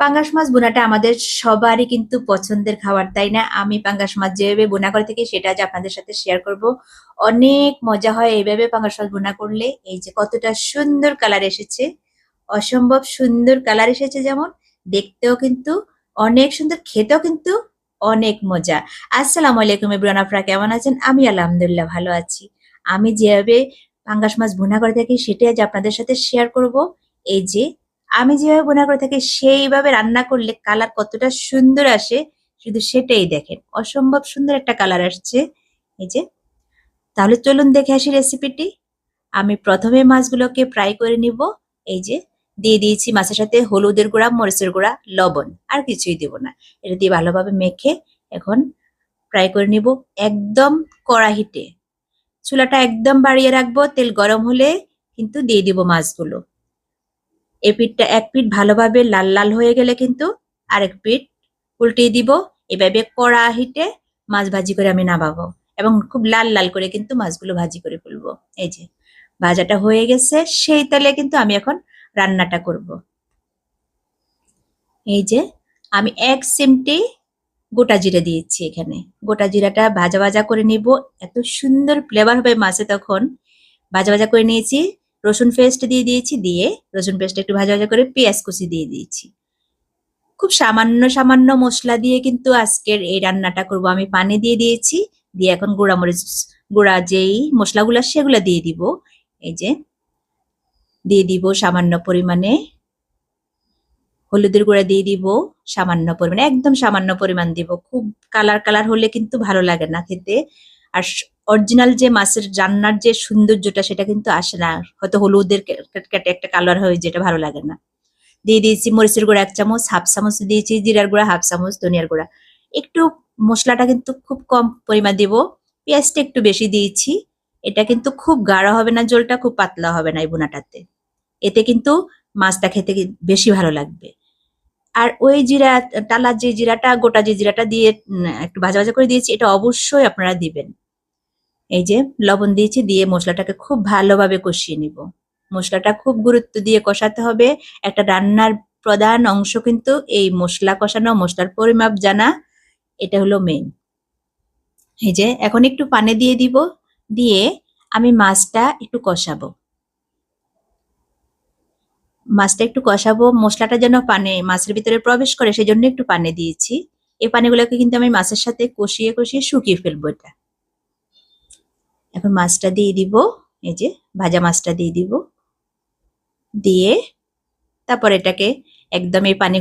পাঙ্গাস মাছ বোনাটা আমাদের সবারই কিন্তু পছন্দের খাবার, তাই না? আমি পাঙ্গাস মাছ যেভাবে বোনা করে থাকি সেটা আজ আপনাদের সাথে শেয়ার করব। অনেক মজা হয় এইভাবে পাঙ্গাস মাছ বোনা করলে। এই যে কতটা সুন্দর কালার এসেছে, অসম্ভব সুন্দর কালার এসেছে, যেমন দেখতেও কিন্তু অনেক সুন্দর, খেতেও কিন্তু অনেক মজা। আসসালামু আলাইকুম এভরিওয়ান, আপনারা কেমন আছেন? আমি আলহামদুলিল্লাহ ভালো আছি। আমি যেভাবে পাঙ্গাস মাছ বোনা করে থাকি সেটাই আজ আপনাদের সাথে শেয়ার করব। এই যে আমি যেভাবে বোনা করে থাকি সেইভাবে রান্না করলে কালার কতটা সুন্দর আসে, শুধু সেটাই দেখেন। অসম্ভব সুন্দর একটা কালার আসছে। এই যে, তাহলে চলুন দেখে আসি রেসিপিটি। আমি প্রথমে মাছগুলোকে ফ্রাই করে নিব। এই যে দিয়ে দিয়েছি মাছের সাথে হলুদের গুঁড়া, মরিচের গুঁড়া, লবণ, আর কিছুই দেব না। এটা দিয়ে ভালোভাবে মেখে এখন ফ্রাই করে নিব একদম কড়াইতে। চুলাটা একদম বাড়িয়ে রাখবো, তেল গরম হলে কিন্তু দিয়ে দিব মাছগুলো। এই পিঠটা এক পিঠ ভালোভাবে লাল লাল হয়ে গেলে কিন্তু আরেক পিঠ উল্টিয়ে দিব। এভাবে কড়া হিটে মাছ ভাজি করে আমি নামাবো এবং খুব লাল লাল করে কিন্তু মাছগুলো ভাজি করে ফেলবো। এই যে ভাজাটা হয়ে গেছে, সেই তেলে কিন্তু আমি এখন রান্নাটা করব। এই যে আমি ১ চিমটি গোটা জিরা দিয়েছি এখানে। গোটা জিরাটা ভাজা ভাজা করে নিব, এত সুন্দর ফ্লেভার হবে মাছে তখন। ভাজা ভাজা করে নিয়েছি। রসুন পেস্ট দিয়ে দিয়েছি, দিয়ে রসুন পেস্ট একটু ভাজা ভাজা করে পেঁয়াজ কুচি দিয়ে দিয়েছি। খুব সামান্য সামান্য মশলা দিয়ে কিন্তু আজকের এই রান্নাটা করব। আমি পানি দিয়ে দিয়েছি, দিয়ে এখন গুঁড়া মরিচ গুঁড়া যেই মশলাগুলো সেগুলো দিয়ে দিব। এই যে দিয়ে দিব সামান্য পরিমাণে হলুদের গুঁড়া, দিয়ে দিব সামান্য পরিমাণে, একদম সামান্য পরিমাণ দিব। খুব কালার কালার হলে কিন্তু ভালো লাগে না খেতে। আর অরিজিনাল যে মাছের রান্নার যে সৌন্দর্যটা সেটা কিন্তু আসে না, হয়তো হলুদের কেটে একটা কালার হয়ে যেটা ভালো লাগে না। দিয়ে দিয়েছি মরিচের গুঁড়া ১ চামচ, হাফ চামচ দিয়েছি জিরার গুঁড়া, হাফ চামচ ধনিয়ার গুঁড়া। একটু মশলাটা কিন্তু খুব কম পরিমাণ দিব। পেঁয়াজটা একটু বেশি দিয়েছি। এটা কিন্তু খুব গাঢ় হবে না ঝোলটা, খুব পাতলা হবে না এই বোনাটাতে। এতে কিন্তু মাছটা খেতে বেশি ভালো লাগবে। আর ওই জিরা, টালা যে জিরাটা, গোটা যে জিরাটা দিয়ে একটু ভাজা ভাজা করে দিয়েছি, এটা অবশ্যই আপনারা দিবেন। এই যে লবণ দিয়েছি, দিয়ে মশলাটাকে খুব ভালোভাবে কষিয়ে নিব। মশলাটা খুব গুরুত্ব দিয়ে কষাতে হবে। একটা রান্নার প্রধান অংশ কিন্তু এই মশলা কষানো, মশলার পরিমাপ জানা, এটা হলো মেইন। এই যে এখন একটু পানি দিয়ে দিব, দিয়ে আমি মাছটা একটু কষাবো। মাছটা একটু কষাবো, মশলাটা যেন মাছের ভিতরে প্রবেশ করে সেজন্য একটু পানি দিয়েছি। এই পানিগুলোকে কিন্তু আমি মাছের সাথে কষিয়ে কষিয়ে শুকিয়ে ফেলবো এটা। এখন মাছটা দিয়ে দিব, এই যে ভাজা মাছটা দিয়ে দিব, দিয়ে তারপর এটাকে একদম এই পানি